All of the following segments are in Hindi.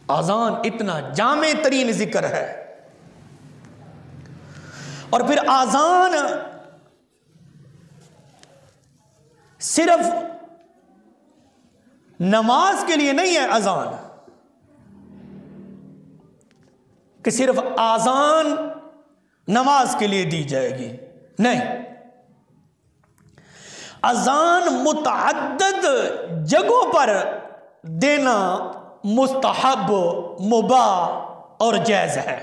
आजान इतना जामे तरीन जिक्र है। और फिर आजान सिर्फ नमाज के लिए नहीं है, अजान कि सिर्फ आजान नमाज के लिए दी जाएगी, नहीं। अजान मुतअद्दिद जगहों पर देना मुस्तहब, मुबाह और जायज़ है।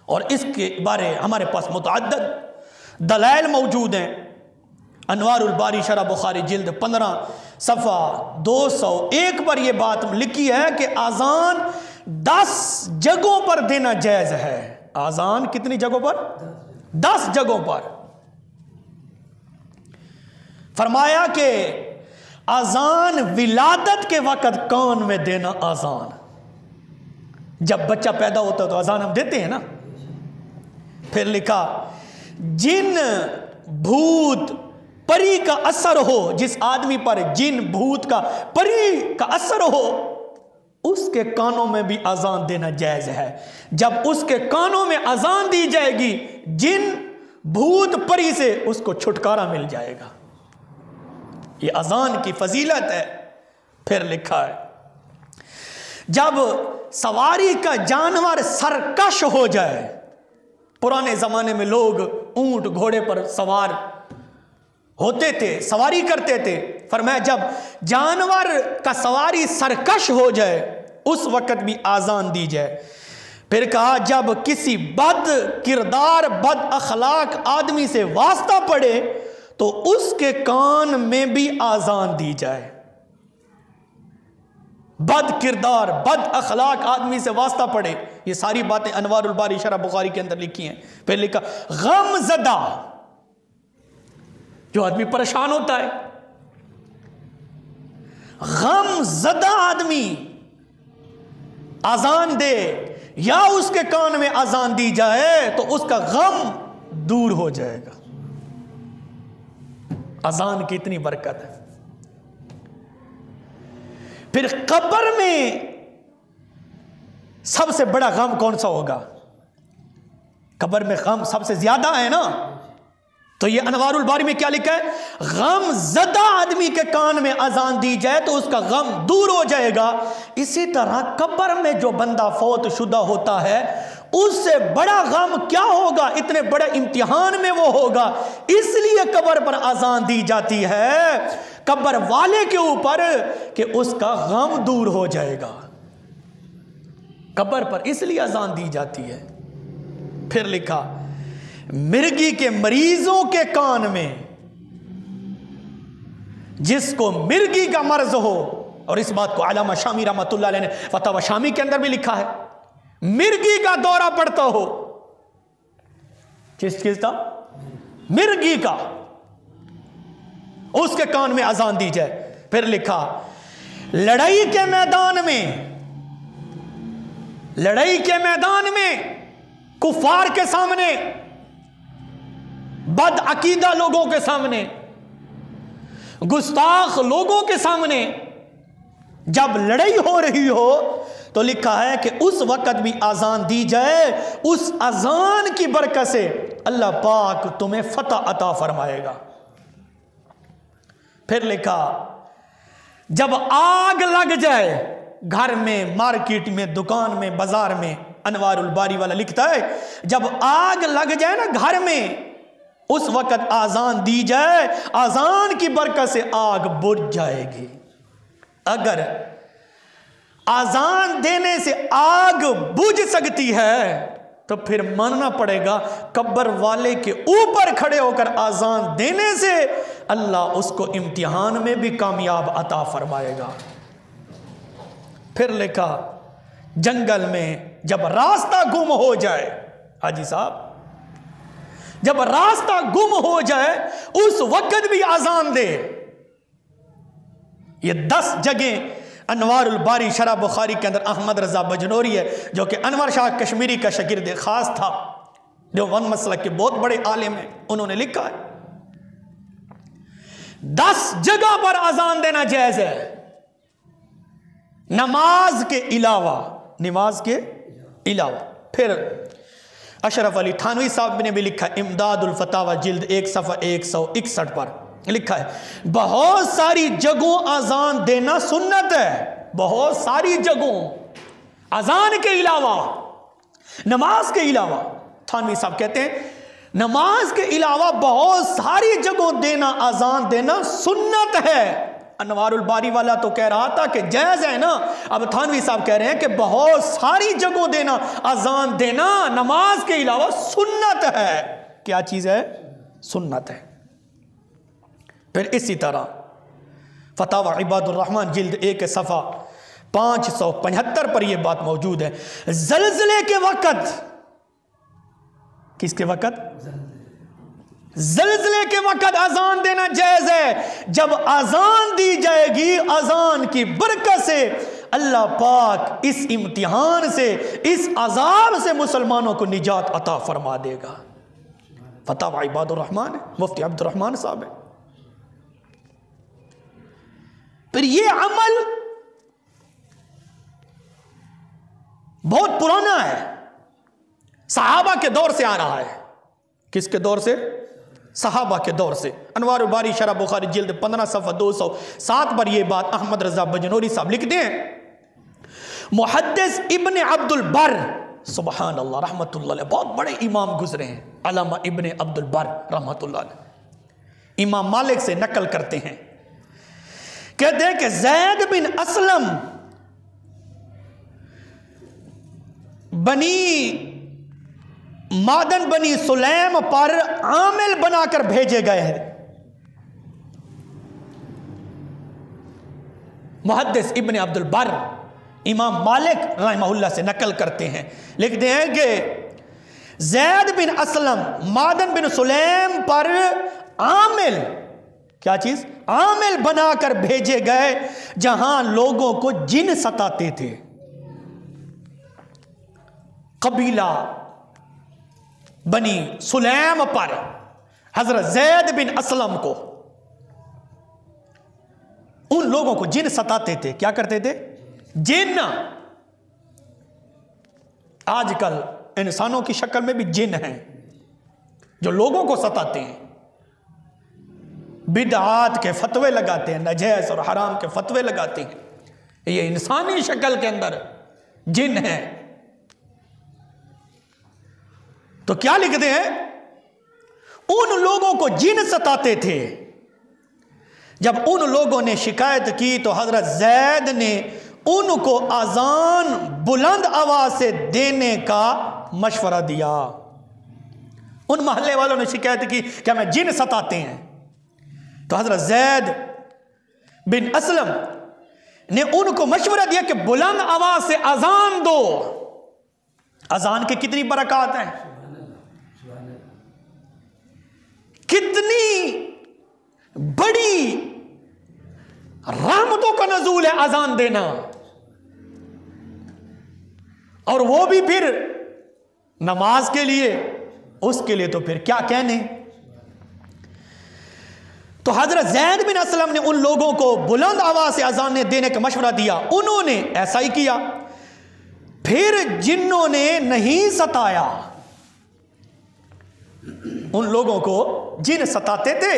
और इसके बारे हमारे पास मुतअद्दिद दलाइल मौजूद हैं। अनवारुल बारी शरह बुखारी जिल्द 15 सफ़ा 201 पर यह बात लिखी है कि आज़ान 10 जगहों पर देना जायज़ है। आज़ान कितनी जगहों पर? 10 जगहों पर। फरमाया कि आज़ान विलादत के वक़्त कान में देना आज़ान, जब बच्चा पैदा होता है तो आज़ान हम देते हैं ना। फिर लिखा जिन भूत परी का असर हो, जिस आदमी पर जिन भूत का परी का असर हो उसके कानों में भी अजान देना जायज़ है। जब उसके कानों में अजान दी जाएगी जिन भूत परी से उसको छुटकारा मिल जाएगा। ये अजान की फजीलत है। फिर लिखा है जब सवारी का जानवर सरकश हो जाए, पुराने जमाने में लोग ऊंट घोड़े पर सवार होते थे, सवारी करते थे। फरमाया जब जानवर का सवारी सरकश हो जाए उस वक्त भी आज़ान दी जाए। फिर कहा जब किसी बद किरदार बद अखलाक आदमी से वास्ता पड़े तो उसके कान में भी आज़ान दी जाए। बद किरदार बद अखलाक आदमी से वास्ता पड़े, ये सारी बातें अनवारुल बारी शरह बुखारी के अंदर लिखी हैं। फिर लिखा गमज़दा, जो आदमी परेशान होता है, गमज़दा आदमी आज़ान दे या उसके कान में आज़ान दी जाए तो उसका गम दूर हो जाएगा। आज़ान की इतनी बरकत है। फिर कब्र में सबसे बड़ा गम कौन सा होगा? कब्र में गम सबसे ज्यादा है ना। तो ये अनवारुल बारी में क्या लिखा है? गम ज़दा आदमी के कान में अजान दी जाए तो उसका गम दूर हो जाएगा। इसी तरह कब्र में जो बंदा फौत शुदा होता है उससे बड़ा गम क्या होगा? इतने बड़े इम्तिहान में वो होगा, इसलिए कब्र पर अजान दी जाती है कब्र वाले के ऊपर कि उसका गम दूर हो जाएगा। कब्र पर इसलिए अजान दी जाती है। फिर लिखा मिर्गी के मरीजों के कान में, जिसको मिर्गी का मर्ज हो, और इस बात को अल्लामा शामी रहमतुल्लाह अलैह ने फतवा शामी के अंदर भी लिखा है, मिर्गी का दौरा पड़ता हो, किस चीज का? मिर्गी का, उसके कान में अजान दी जाए। फिर लिखा लड़ाई के मैदान में, लड़ाई के मैदान में कुफार के सामने, बद अकीदा लोगों के सामने, गुस्ताख लोगों के सामने जब लड़ाई हो रही हो तो लिखा है कि उस वक्त भी आज़ान दी जाए। उस अजान की बरकत से अल्लाह पाक तुम्हें फतह अता फरमाएगा। फिर लिखा जब आग लग जाए घर में, मार्केट में, दुकान में, बाजार में, अनवारुल बारी वाला लिखता है जब आग लग जाए ना घर में, उस वक्त आज़ान दी जाए, आज़ान की बरकत से आग बुझ जाएगी। अगर आज़ान देने से आग बुझ सकती है तो फिर मानना पड़ेगा कब्र वाले के ऊपर खड़े होकर आज़ान देने से अल्लाह उसको इम्तिहान में भी कामयाब अता फरमाएगा। फिर लिखा जंगल में जब रास्ता गुम हो जाए, हाजी साहब, जब रास्ता गुम हो जाए उस वक्त भी आज़ान दे। ये 10 जगह अनवारुल बारी शरह बुखारी के अंदर अहमद रजा बजनोरी है, जो कि अनवर शाह कश्मीरी का शागिर्द खास था, जो वन मसलक के बहुत बड़े आलिम हैं, उन्होंने लिखा है 10 जगह पर अजान देना जायज है। नमाज के अलावा, नमाज के अलावा। फिर अशरफ अली थानवी साहब ने भी लिखा, इमदादुल फतावा जिल्द 1 सफ़ा 161 पर लिखा है, बहुत सारी जगहों अजान देना सुन्नत है। बहुत सारी जगहों अजान के अलावा, नमाज के अलावा, थानवी साहब कहते हैं नमाज के अलावा बहुत सारी जगहों देना, अजान देना सुन्नत है। अनवारुल बारी वाला तो कह रहा था कि जायज़ है ना, अब थानवी साहब कह रहे हैं कि बहुत सारी जगहों देना, अजान देना नमाज के अलावा सुन्नत है। क्या चीज़ है? सुन्नत है। फिर इसी तरह फतावा इबादुर रहमान जिल्द 1 सफ़ा 575 पर यह बात मौजूद है, ज़ल्ज़ले के वक़्त, किसके वक़्त? ज़ल्ज़ले के वक़्त अजान देना जायज़ है। जब अजान दी जाएगी, अजान की बरकत से अल्लाह पाक इस इम्तिहान से, इस अजाब से मुसलमानों को निजात अता फरमा देगा। फतावा इबादुर रहमान है, मुफ्ती अब्दुर रहमान साहब है। फिर ये अमल बहुत पुराना है, सहाबा के दौर से आ रहा है। किसके दौर से? सहाबा के दौर से। अनवारुल बारी शरह बुखारी जिल्द 15 सफ़ा 207 पर यह बात अहमद रज़ा बजनोरी साहब लिखते हैं। मुहद्दिस इब्न अब्दुल बर, सुबहान अल्लाह, रहमतुल्लाह अलैह, बहुत बड़े इमाम गुजरे हैं, अल्लामा इब्न अब्दुल बर रहमतुल्लाह अलैह, इमाम मालिक से नकल करते हैं, कहते हैं कि ज़ैद बिन असलम बनी मादन बनी सुलैम पर आमिल बनाकर भेजे गए हैं। मुहद्दिस इब्न अब्दुल बर इमाम मालिक रहमहुल्लाह से नकल करते हैं, लिखते हैं कि ज़ैद बिन असलम मादन बिन सुलैम पर आमिल, क्या चीज? आमिल बनाकर भेजे गए जहां लोगों को जिन सताते थे। कबीला बनी सुलैम पर हजरत ज़ैद बिन असलम को, उन लोगों को जिन सताते थे। क्या करते थे? जिन। आजकल इंसानों की शक्ल में भी जिन हैं जो लोगों को सताते हैं, बिदआत के फतवे लगाते हैं, नजैस और हराम के फतवे लगाते हैं। ये इंसानी शक्ल के अंदर जिन है। तो क्या लिखते हैं? उन लोगों को जिन सताते थे। जब उन लोगों ने शिकायत की तो हजरत ज़ैद ने उनको अजान बुलंद आवाज से देने का मशवरा दिया। उन मोहल्ले वालों ने शिकायत की कि हमें जिन सताते हैं, तो हजरत ज़ैद बिन असलम ने उनको मशवरा दिया कि बुलंद आवाज से अजान दो। अजान की कितनी बरकत है, कितनी बड़ी रहमतों का नज़ूल है अजान देना, और वो भी फिर नमाज के लिए, उसके लिए तो फिर क्या कहने। तो हजरत ज़ैद बिन असलम ने उन लोगों को बुलंद आवाज से अजान देने का मशवरा दिया। उन्होंने ऐसा ही किया। फिर जिन्नों ने नहीं सताया, उन लोगों को जिन सताते थे,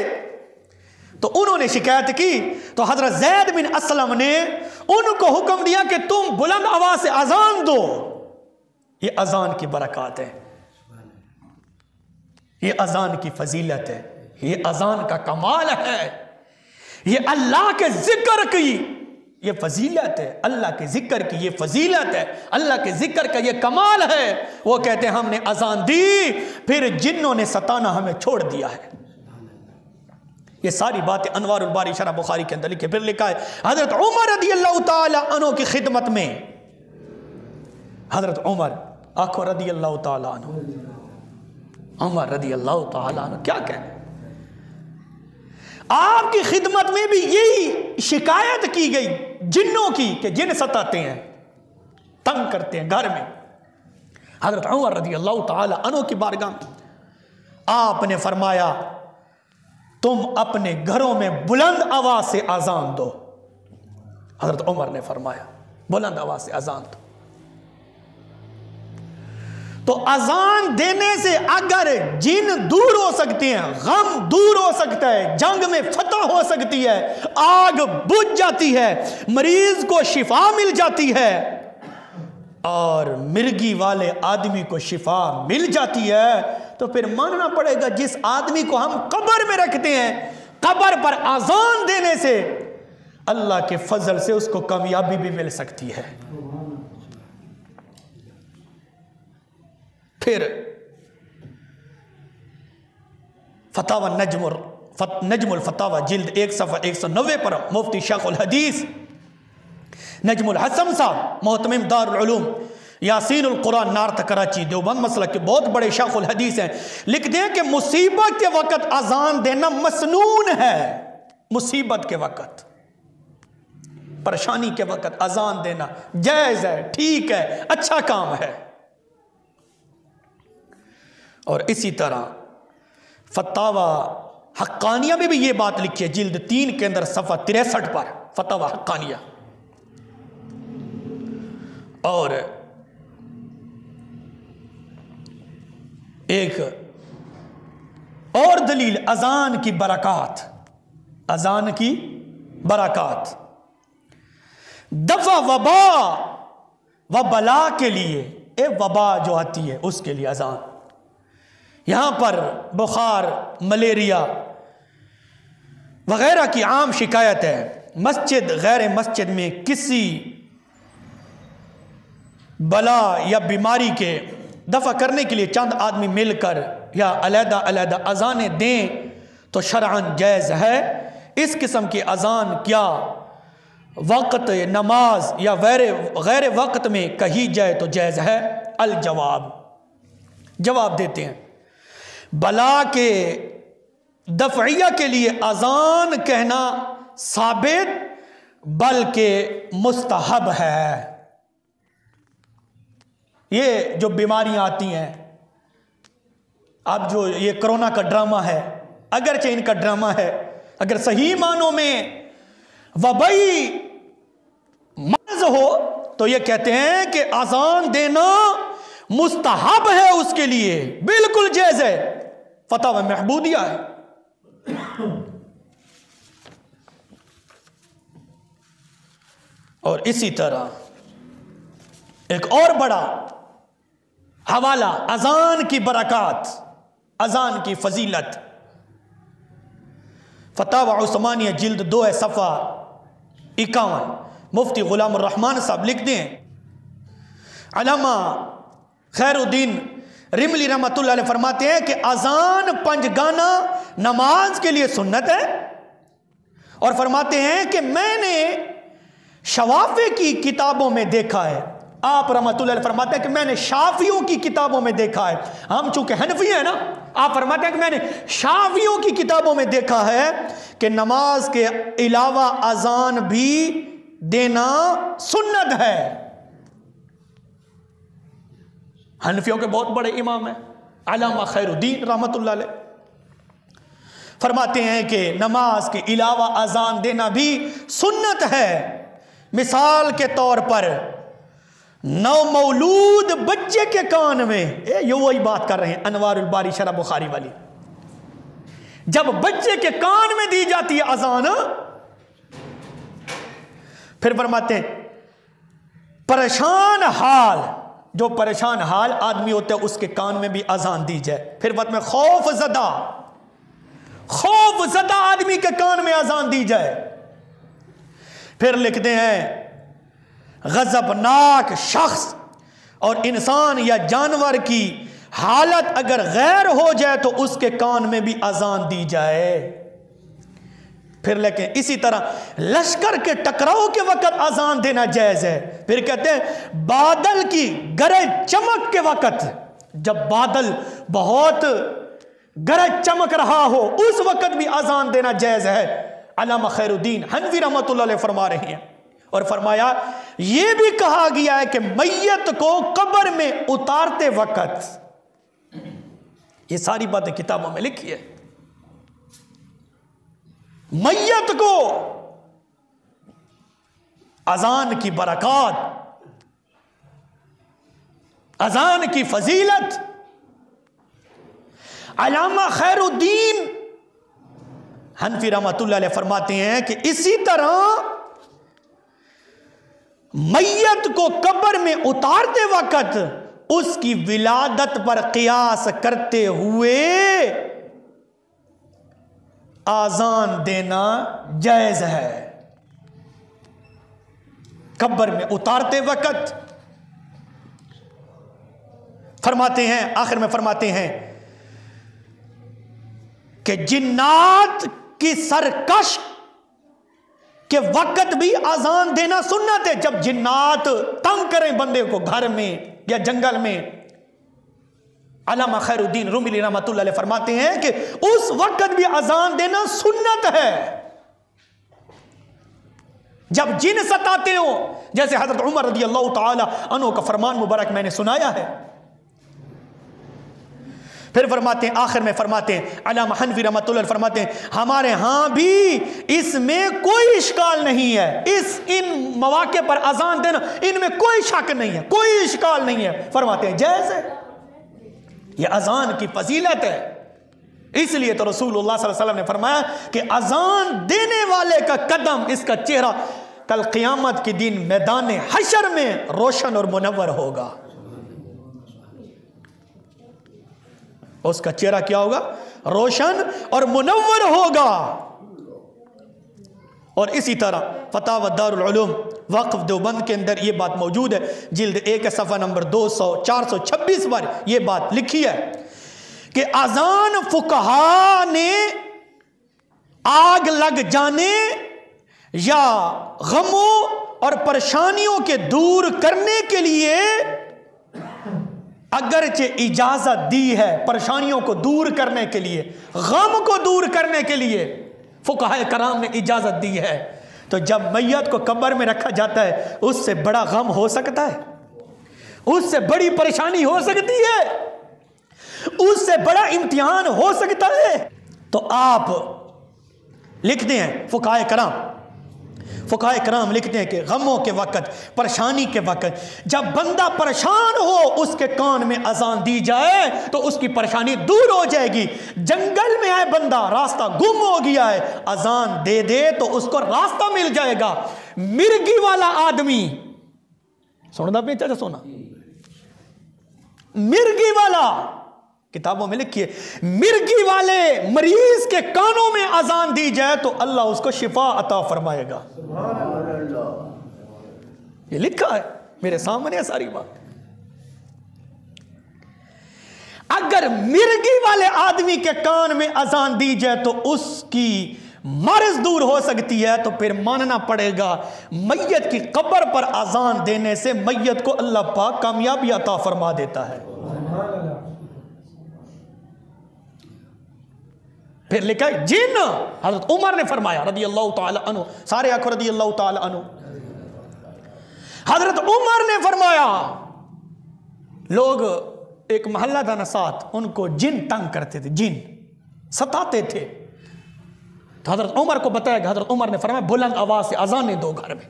तो उन्होंने शिकायत की। तो हजरत ज़ैद बिन असलम ने उनको हुक्म दिया कि तुम बुलंद आवाज से अजान दो। ये अजान की बरकत है, ये अजान की फजीलत है, ये अजान का कमाल है, ये अल्लाह के जिक्र की ये फजीलत है, अल्लाह के जिक्र की ये फजीलत है, अल्लाह के जिक्र का ये कमाल है। वो कहते हैं हमने अजान दी, फिर जिन्नों ने सताना हमें छोड़ दिया है। ये सारी बातें अनवारुल बारी शरह बुखारी के अंदर लिखे। फिर लिखा है हजरत उमर रदी अल्लाह तआला अन्हु की खिदमत में, हजरत उमर आखो रदी अल्लाह तआला अन्हु, उमर रदी अल्लाह तआला अन्हु क्या कहने, आपकी खिदमत में भी यही शिकायत की गई जिन्नों की कि जिन सताते हैं, तंग करते हैं घर में। हजरत उमर रदी अल्लाह तआला अन्हु की बारगाह में आपने फरमाया तुम अपने घरों में बुलंद आवाज से अजान दो। हजरत उमर ने फरमाया बुलंद आवाज से अजान दो। तो अजान देने से अगर जिन दूर हो सकते हैं, गम दूर हो सकता है, जंग में फतह हो सकती है, आग बुझ जाती है, मरीज को शिफा मिल जाती है और मिर्गी वाले आदमी को शिफा मिल जाती है, तो फिर मानना पड़ेगा जिस आदमी को हम कब्र में रखते हैं, कब्र पर अजान देने से अल्लाह के फजल से उसको कामयाबी भी मिल सकती है। फिर फतावा नजमुल फतावा जिल्द 1 सफ़ा 190 पर मुफ्ती शेखुल हदीस नजमुल हसन साहब मोहतमिम दारुल उलूम यासीनुल कुरान नार्थ कराची देवबंद मसलक के बहुत बड़े शेखुल हदीस हैं, लिखते हैं कि मुसीबत के वक़्त अजान देना मसनून है। मुसीबत के वक़्त, परेशानी के वक़्त अजान देना जायज़ है, ठीक है, अच्छा काम है। और इसी तरह फतावा हक्कानिया में भी ये बात लिखी है, जिल्द 3 के अंदर सफ़ा 63 पर फतावा हक्कानिया। और एक और दलील अजान की बरक़ात, अजान की बरक़ात दफा वबा व बला के लिए, वबा जो आती है उसके लिए अजान। यहां पर बुखार, मलेरिया वगैरह की आम शिकायत है। मस्जिद गैर मस्जिद में किसी बला या बीमारी के दफा करने के लिए चंद आदमी मिलकर या अलहदा अलहदा अजानें दें तो शरअन जायज़ है। इस किस्म की अजान क्या वक़्त नमाज या गैर वक़्त में कही जाए तो जायज़ है। अल जवाब देते हैं, बला के दफ़इया के लिए अजान कहना साबित बल्कि मुस्तहब है। ये जो बीमारियां आती हैं, अब जो ये कोरोना का ड्रामा है, अगरचे इनका ड्रामा है, अगर सही मानों में वबाई मर्ज हो तो ये कहते हैं कि अजान देना मुस्तहब है, उसके लिए बिल्कुल जायज़ है। फतावा महबूदिया है। और इसी तरह एक और बड़ा हवाला अजान की बरक़ात, अजान की फजीलत, फतावा उस्मानिया जिल्द 2 सफ़ा 51 मुफ्ती गुलाम रहमान साहब लिखते हैं, अल्लामा खैरुद्दीन रिमली रहमतुल्लाह अलैह फरमाते हैं कि अजान पंजगाना नमाज के लिए सुन्नत है। और फरमाते हैं कि मैंने शवाफे की किताबों में देखा है, आप रहमतुल्लाह अलैह फरमाते हैं कि मैंने शाफियों की किताबों में देखा है। हम चूंकि हनफी है ना, आप फरमाते हैं कि मैंने शाफियों की किताबों में देखा है कि नमाज के अलावा अजान भी देना सुन्नत है। हनफियों के बहुत बड़े इमाम हैं अल्लामा खैरुद्दीन रहमतुल्लाह अलैह, फरमाते हैं कि नमाज के अलावा अजान देना भी सुन्नत है। मिसाल के तौर पर नवमौलूद बच्चे के कान में, ये वही बात कर रहे हैं अनवारुल बारी शरह बुखारी वाली, जब बच्चे के कान में दी जाती है अजान, फिर फरमाते हैं परेशान हाल, जो परेशान हाल आदमी होता है उसके कान में भी अजान दी जाए। फिर बाद में खौफ ज़दा आदमी के कान में अजान दी जाए। फिर लिखते हैं गज़बनाक शख्स और इंसान या जानवर की हालत अगर गैर हो जाए तो उसके कान में भी अजान दी जाए। फिर लेकिन इसी तरह लश्कर के टकराव के वक्त अजान देना जायज़ है। फिर कहते हैं बादल की गरज चमक के वक्त, जब बादल बहुत गरज चमक रहा हो उस वक्त भी अजान देना जायज़ है। अल्लामा खैरुद्दीन हनवी रहमतुल्लाह अलैह फरमा रहे हैं। और फरमाया यह भी कहा गया है कि मैयत को कब्र में उतारते वक्त, ये सारी बातें किताबों में लिखी है, मैयत को अजान की बरकत, अजान की फजीलत। अल्लामा खैरुद्दीन हनफी रहमतुल्लाह अलैह फरमाते हैं कि इसी तरह मैयत को कब्र में उतारते वक्त उसकी विलादत पर कियास करते हुए आजान देना जायज है। कब्र में उतारते वक्त फरमाते हैं, आखिर में फरमाते हैं कि जिन्नात की सरकश के वक्त भी अजान देना सुन्नत है। जब जिन्नात तंग करें बंदे को घर में या जंगल में, अल्लामा खैरुद्दीन रूमी रहमतुल्लाह अलैह फरमाते हैं कि उस वक्त भी अजान देना सुन्नत है जब जिन सताते हो। जैसे हजरत उमर रदी अल्लाह ताला अन्हु का फरमान मुबारक मैंने सुनाया है। फिर फरमाते हैं, आखिर में फरमाते हैं, अल्लामा हनफी रहमतुल्लाह फरमाते हैं हमारे यहाँ भी इसमें कोई इश्काल नहीं है। इन मौके पर अजान देना इनमें कोई शक नहीं है, कोई इश्काल नहीं है। फरमाते हैं जैसे ये अजान की फजीलत है, इसलिए तो रसूलुल्लाह सल्लल्लाहु अलैहि वसल्लम ने फरमाया कि अजान देने वाले का कदम, इसका चेहरा कल क़यामत के दिन मैदान हशर में रोशन और मुनव्वर होगा। उसका चेहरा क्या होगा? रोशन और मुनव्वर होगा। और इसी तरह फतावा दारुल उलूम वक्फ देवबंद के अंदर ये बात मौजूद है, जिल्द 1 सफ़ा नंबर 426 पर यह बात लिखी है कि अजान फुकहा ने आग लग जाने या गमों और परेशानियों के दूर करने के लिए अगरचे इजाजत दी है, परेशानियों को दूर करने के लिए, गम को दूर करने के लिए फुकहाए कराम ने इजाजत दी है। तो जब मैयत को कब्र में रखा जाता है उससे बड़ा गम हो सकता है? उससे बड़ी परेशानी हो सकती है? उससे बड़ा इम्तिहान हो सकता है? तो आप लिखते हैं फुकहाए कराम लिखते हैं कि गमों के वक़्त, परेशानी के वक़्त जब बंदा परेशान हो उसके कान में अजान दी जाए तो उसकी परेशानी दूर हो जाएगी। जंगल में है बंदा, रास्ता गुम हो गया है, अजान दे दे तो उसको रास्ता मिल जाएगा। मिर्गी वाला आदमी, सुनना भी चाचा सोना, मिर्गी वाला, किताबों में लिखिए, मिर्गी वाले मरीज के कानों में अजान दी जाए तो अल्लाह उसको शिफा अता फरमाएगा। ये लिखा है मेरे सामने है सारी बात। अगर मिर्गी वाले आदमी के कान में अजान दी जाए तो उसकी मर्ज दूर हो सकती है, तो फिर मानना पड़ेगा मैयत की कब्र पर अजान देने से मैयत को अल्लाह पाक कामयाबी अता फरमा देता है। फिर लिखा है जिन, हजरत उमर ने फरमाया रदी अल्लाह ताला अन्हु, सारे आखो रदी अल्लाह ताला अन्हु, हजरत उमर ने फरमाया लोग एक मोहल्ला था ना साथ, उनको जिन तंग करते थे, जिन सताते थे। तो हजरत उमर को बताया कि हजरत उमर ने फरमाया बुलंद आवाज से अजानें दो घर में।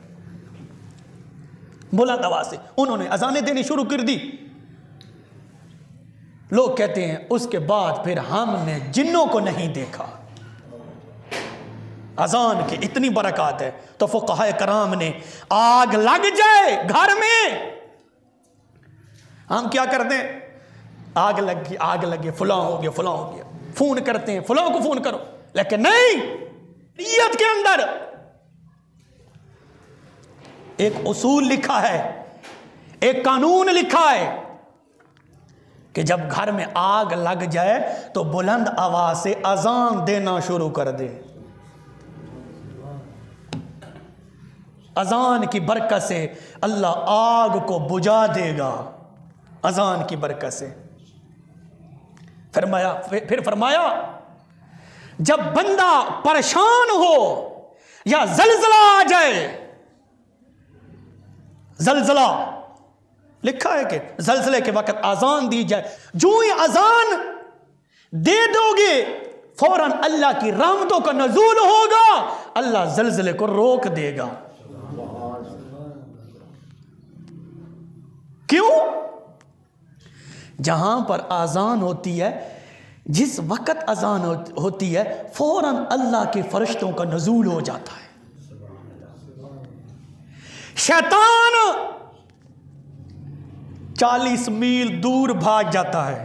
बुलंद आवाज से उन्होंने अजानें देनी शुरू कर दी। लोग कहते हैं उसके बाद फिर हमने जिन्नों को नहीं देखा। अजान की इतनी बरकत है तो फुक़हाए कराम ने आग लग जाए घर में, हम क्या करते हैं? आग लग गई, फलां हो गया, फलां हो गया, फोन करते हैं फलां को फोन करो। लेकिन नहीं, नियत के अंदर एक उसूल लिखा है, एक कानून लिखा है कि जब घर में आग लग जाए तो बुलंद आवाज से अजान देना शुरू कर दे। अजान की बरकत से अल्लाह आग को बुझा देगा, अजान की बरकत से। फिर फरमाया जब बंदा परेशान हो या जलजला आ जाए, जलजला लिखा है कि जलजले के वक्त अजान दी जाए, जो ही अजान दे दोगे फौरन अल्लाह की रहमतों का नज़ूल होगा, अल्लाह जलजले को रोक देगा। क्यों? जहां पर आजान होती है, जिस वक्त अजान होती है, फौरन अल्लाह के फरिश्तों का नजूल हो जाता है। शैतान 40 मील दूर भाग जाता है।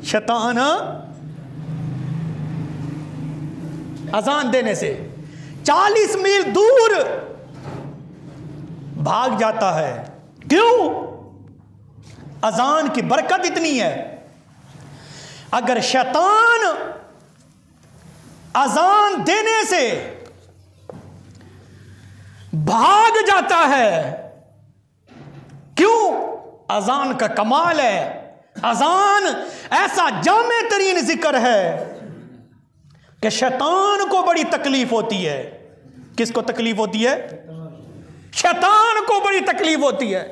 शैतान अजान देने से 40 मील दूर भाग जाता है। क्यों? अजान की बरकत इतनी है। अगर शैतान अजान देने से भाग जाता है, क्यों? अजान का कमाल है। अजान ऐसा जामे तरीन जिक्र है कि शैतान को बड़ी तकलीफ होती है। किसको तकलीफ होती है? शैतान को बड़ी तकलीफ होती है।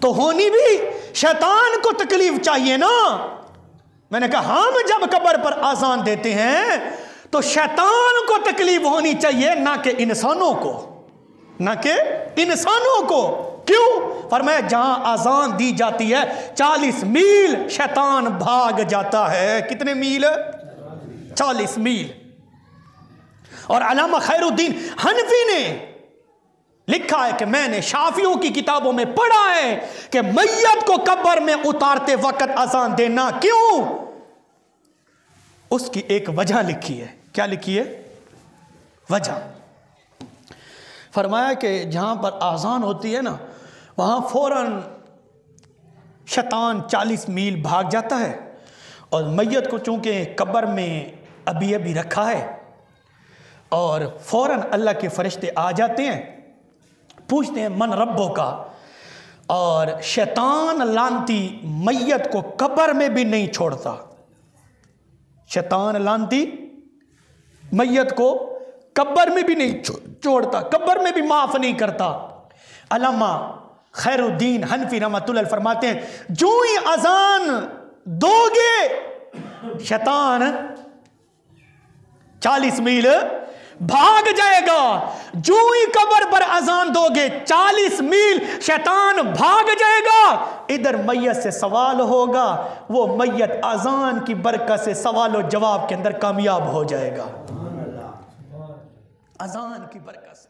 तो होनी भी शैतान को तकलीफ चाहिए ना। मैंने कहा हम जब कब्र पर आजान देते हैं तो शैतान को तकलीफ होनी चाहिए, ना कि इंसानों को, ना कि इंसानों को। क्यों? फरमाया जहां आजान दी जाती है 40 मील शैतान भाग जाता है। कितने मील? 40 मील। और अल्लामा खैरुद्दीन हनफी ने लिखा है कि मैंने शाफियों की किताबों में पढ़ा है कि मैयत को कब्र में उतारते वक्त आजान देना क्यों, उसकी एक वजह लिखी है। क्या लिखी है? वजह। फरमाया कि जहां पर आजान होती है ना, वहां फौरन शैतान 40 मील भाग जाता है। और मैयत को चूंकि कब्र में अभी अभी रखा है, और फौरन अल्लाह के फरिश्ते आ जाते हैं, पूछते हैं मन रब्बों का। और शैतान लानती मैयत को कब्र में भी नहीं छोड़ता। शैतान लानती मैयत को कब्र में भी नहीं छोड़ता, कब्र में भी माफ नहीं करता। अल्लामा खैरुद्दीन हनफी रहमतुल्लाह अलैह फरमाते हैं जो ही अजान दोगे शैतान 40 मील भाग जाएगा। जो ही कब्र पर अजान दोगे 40 मील शैतान भाग जाएगा। इधर मैयत से सवाल होगा, वो मैयत अजान की बरकत से सवाल और जवाब के अंदर कामयाब हो जाएगा। अजान की बरकत से।